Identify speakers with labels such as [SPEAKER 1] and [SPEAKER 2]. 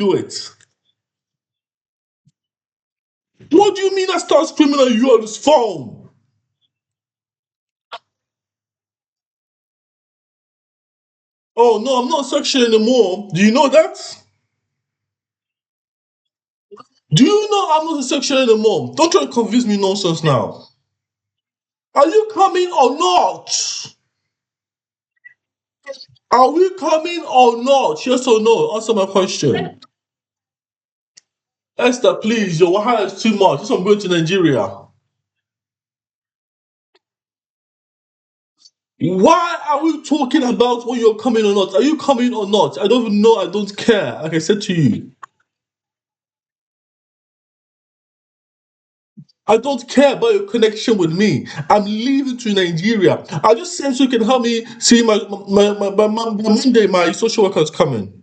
[SPEAKER 1] Do it. What do you mean I start screaming at you on this phone? Oh no, I'm not section anymore. Do you know that? Do you know I'm not a section anymore? Don't try to convince me nonsense now. Are you coming or not? Are we coming or not? Yes or no? Answer my question. Esther, please, your wahala is too much. This I'm going to Nigeria. Why are we talking about when you're coming or not? Are you coming or not? I don't even know. I don't care. Like I said to you, I don't care about your connection with me. I'm leaving to Nigeria. I just sent so you can help me see my Monday. My social worker is coming.